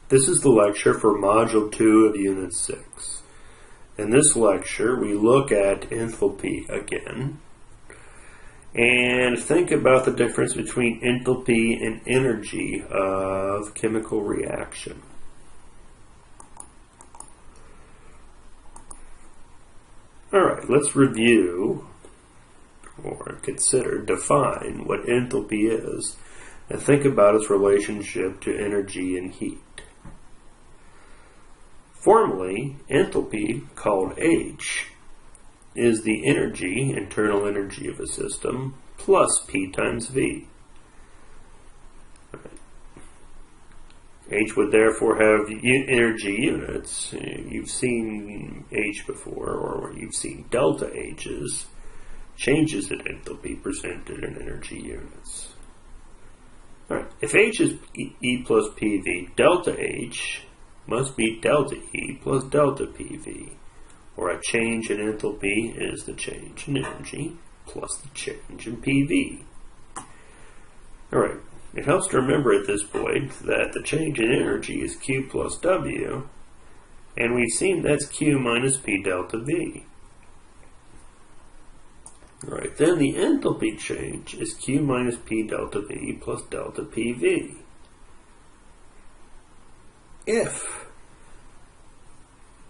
This is the lecture for Module 2 of Unit 6. In this lecture, we look at enthalpy again and think about the difference between enthalpy and energy of chemical reaction. Alright, let's review or define what enthalpy is and think about its relationship to energy and heat. Formally, enthalpy, called H, is the energy, internal energy of a system, plus P times V. H would therefore have energy units. You've seen H before, or you've seen delta H's, changes in enthalpy presented in energy units. All right. If H is E plus PV, delta H must be delta E plus delta PV, or a change in enthalpy is the change in energy plus the change in PV. Alright, it helps to remember at this point that the change in energy is Q plus W, and we've seen that's Q minus P delta V. Alright, then the enthalpy change is Q minus P delta V plus delta PV. If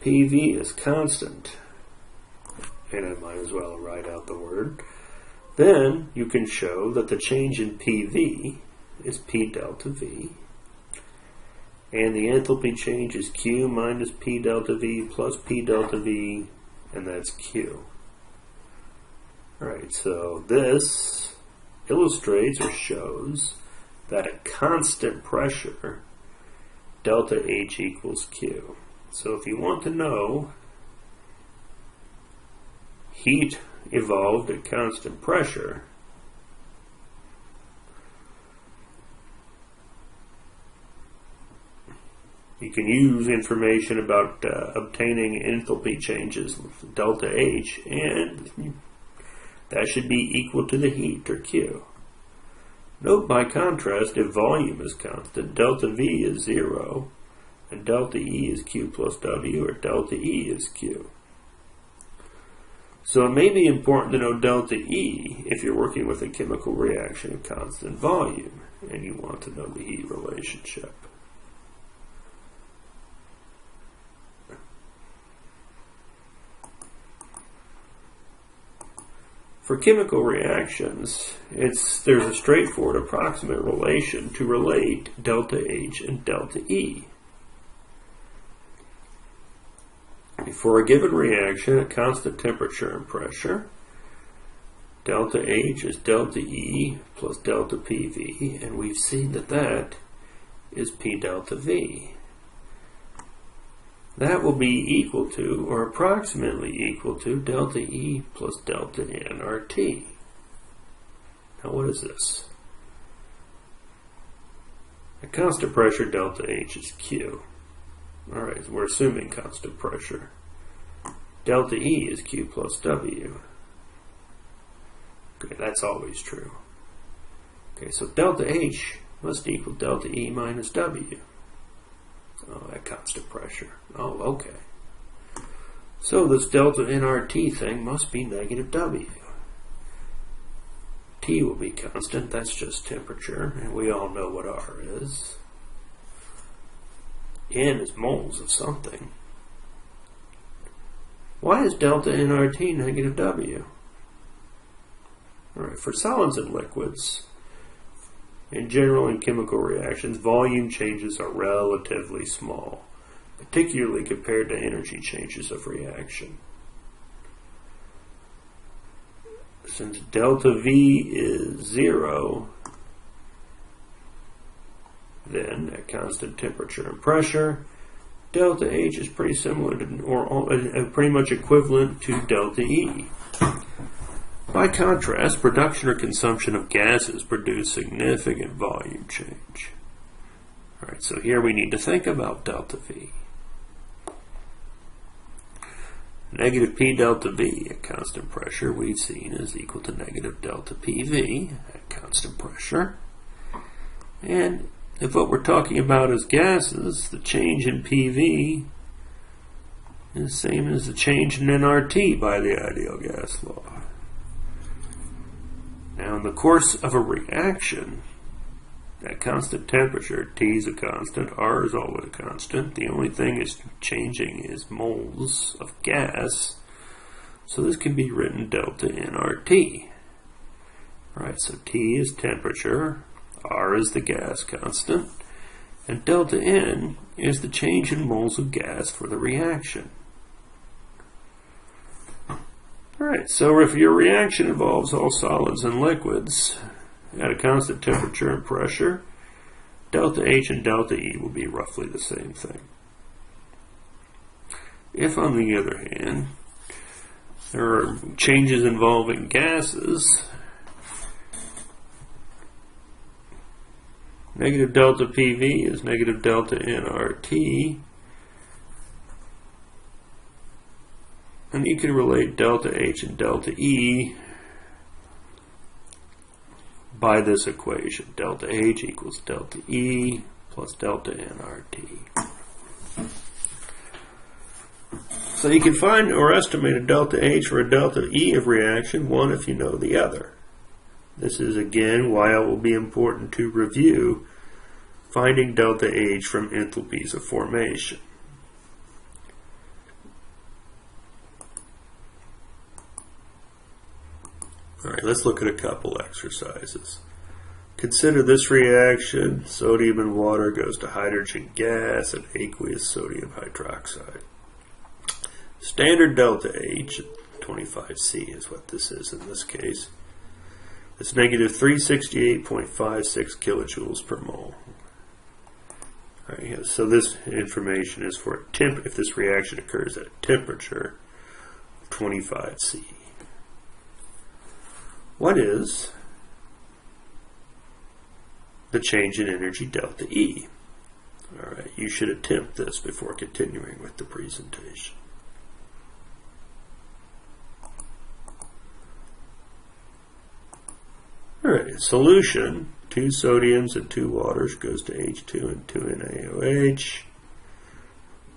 PV is constant, and I might as well write out the word, then you can show that the change in PV is P delta V, and the enthalpy change is Q minus P delta V plus P delta V, and that's Q. Alright, so this illustrates or shows that at constant pressure, delta H equals Q. So if you want to know heat evolved at constant pressure, you can use information about obtaining enthalpy changes with delta H, and that should be equal to the heat, or Q. Note by contrast, if volume is constant, delta V is 0, and delta E is Q plus W, or delta E is Q. So it may be important to know delta E if you're working with a chemical reaction at constant volume and you want to know the heat relationship. For chemical reactions, there's a straightforward approximate relation to relate delta H and delta E. For a given reaction at constant temperature and pressure, delta H is delta E plus delta PV, and we've seen that that is P delta V. That will be equal to, or approximately equal to, delta E plus delta N RT. Now what is this? At constant pressure, delta H is Q. Alright, so we're assuming constant pressure. Delta E is Q plus W. Okay, that's always true. Okay, so delta H must equal delta E minus W. Oh, at constant pressure. Oh, okay. So this delta nRT thing must be negative W. T will be constant, that's just temperature, and we all know what R is. N is moles of something. Why is delta nRT negative W? Alright, for solids and liquids, in general in chemical reactions, volume changes are relatively small, particularly compared to energy changes of reaction. Since delta V is 0, then at constant temperature and pressure, delta H is pretty similar to, or pretty much equivalent to delta E. By contrast, production or consumption of gases produce significant volume change. Alright, so here we need to think about delta V. Negative P delta V at constant pressure we've seen is equal to negative delta PV at constant pressure. And if what we're talking about is gases, the change in PV is the same as the change in nRT by the ideal gas law. Now, in the course of a reaction, at constant temperature, T is a constant, R is always a constant. The only thing is changing is moles of gas. So this can be written delta nRT. Right, so T is temperature, R is the gas constant, and delta N is the change in moles of gas for the reaction. Alright, so if your reaction involves all solids and liquids at a constant temperature and pressure, delta H and delta E will be roughly the same thing. If, on the other hand, there are changes involving gases, negative delta PV is negative delta nRT, and you can relate delta H and delta E by this equation. Delta H equals delta E plus delta nRT. So you can find or estimate a delta H or a delta E of reaction, one if you know the other. This is again why it will be important to review finding delta H from enthalpies of formation. Alright, let's look at a couple exercises. Consider this reaction. Sodium and water goes to hydrogen gas and aqueous sodium hydroxide. Standard delta H, 25C is what this is in this case. It's negative 368.56 kilojoules per mole. Right, so this information is for if this reaction occurs at a temperature of 25C. What is the change in energy delta E? Alright, you should attempt this before continuing with the presentation. Alright, solution, 2 sodiums and 2 waters goes to H2 and 2 NaOH.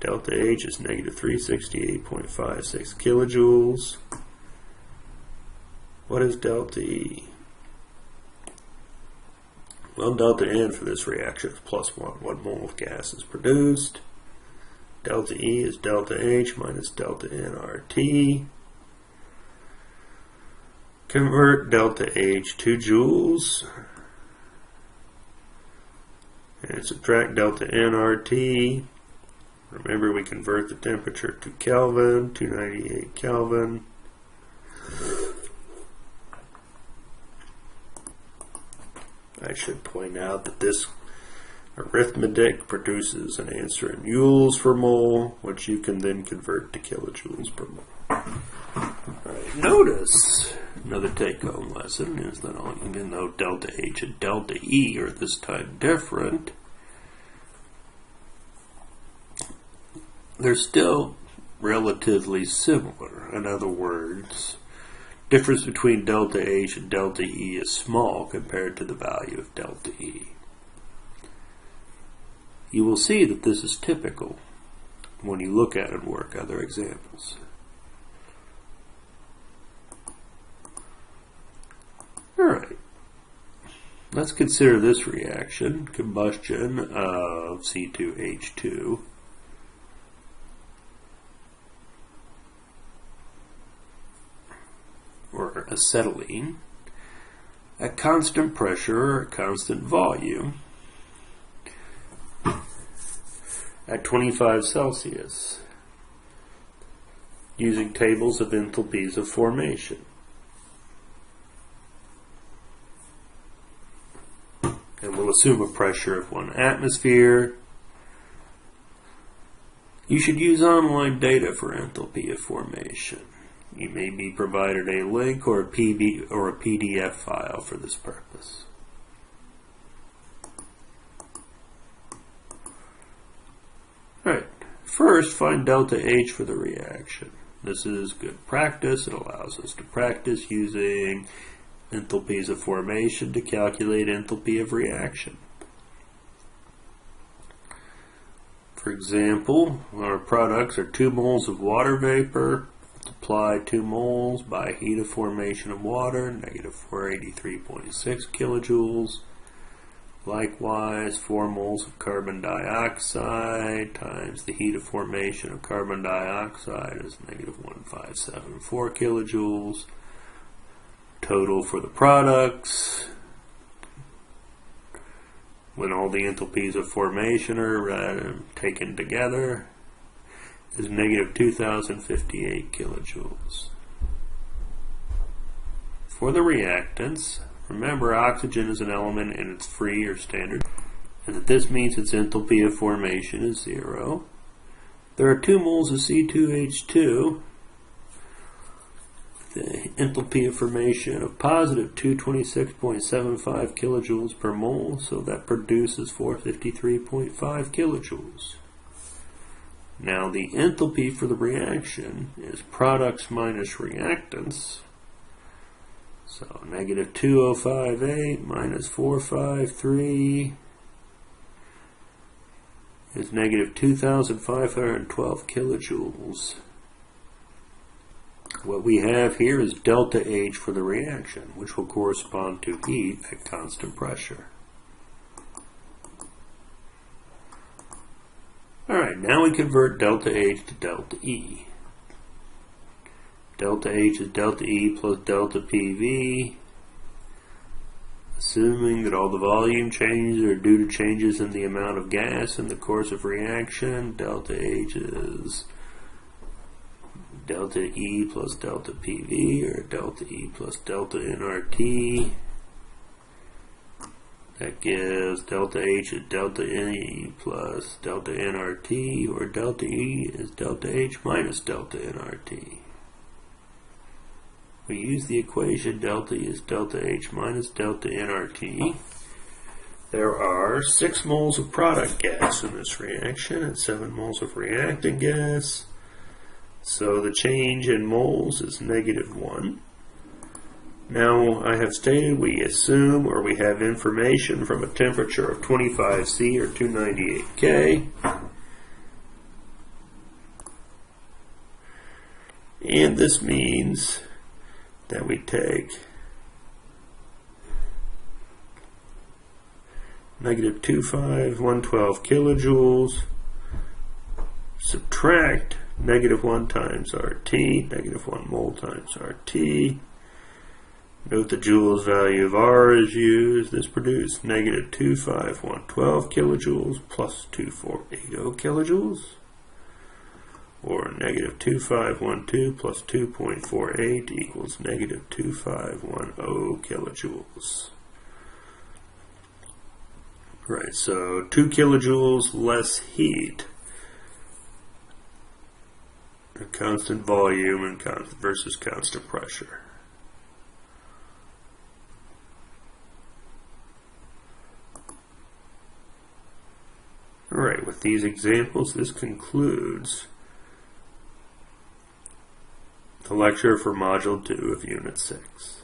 Delta H is negative 368.56 kilojoules. What is delta E? Well, delta N for this reaction is plus 1. 1 mole of gas is produced. Delta E is delta H minus delta nRT. Convert delta H to joules. And subtract delta nRT. Remember, we convert the temperature to Kelvin, 298 Kelvin. I should point out that this arithmetic produces an answer in joules per mole, which you can then convert to kilojoules per mole. Alright, notice another take-home lesson is that even though delta H and delta E are this time different, they're still relatively similar. In other words, difference between delta H and delta E is small compared to the value of delta E. You will see that this is typical when you look at and work other examples. Alright, let's consider this reaction, combustion of C2H2. Or acetylene, at constant pressure or constant volume at 25 Celsius using tables of enthalpies of formation. And we'll assume a pressure of 1 atmosphere. You should use online data for enthalpy of formation. You may be provided a link or a PDF file for this purpose. Alright, first find delta H for the reaction. This is good practice. It allows us to practice using enthalpies of formation to calculate enthalpy of reaction. For example, our products are 2 moles of water vapor. Multiply 2 moles by heat of formation of water, negative 483.6 kilojoules. Likewise, 4 moles of carbon dioxide times the heat of formation of carbon dioxide is negative 1574 kilojoules. Total for the products, when all the enthalpies of formation are taken together, is negative 2058 kilojoules. For the reactants, remember oxygen is an element and it's free or standard, and that this means its enthalpy of formation is 0. There are 2 moles of C2H2. The enthalpy of formation of positive 226.75 kilojoules per mole, so that produces 453.5 kilojoules. Now the enthalpy for the reaction is products minus reactants. So negative 2058 minus 453 is negative 2,512 kilojoules. What we have here is delta H for the reaction, which will correspond to heat at constant pressure. Alright, now we convert delta H to delta E. Delta H is delta E plus delta PV. Assuming that all the volume changes are due to changes in the amount of gas in the course of reaction, delta H is delta E plus delta PV, or delta E plus delta nRT. That gives delta H is delta E plus delta nRT, or delta E is delta H minus delta nRT. We use the equation delta E is delta H minus delta nRT. There are 6 moles of product gas in this reaction and 7 moles of reactant gas. So the change in moles is negative 1. Now I have stated we assume, or we have information from a temperature of 25 C or 298 K. And this means that we take negative 25,112 kilojoules, subtract negative 1 times RT, negative 1 mole times RT. Note the joules value of R is used. This produced negative 25,112 kilojoules plus 2480 kilojoules, or negative 2512 plus 2.48 equals negative 2510 kilojoules. Right, so 2 kilojoules less heat, a constant volume and versus constant pressure. Alright, with these examples, this concludes the lecture for Module 2 of Unit 6.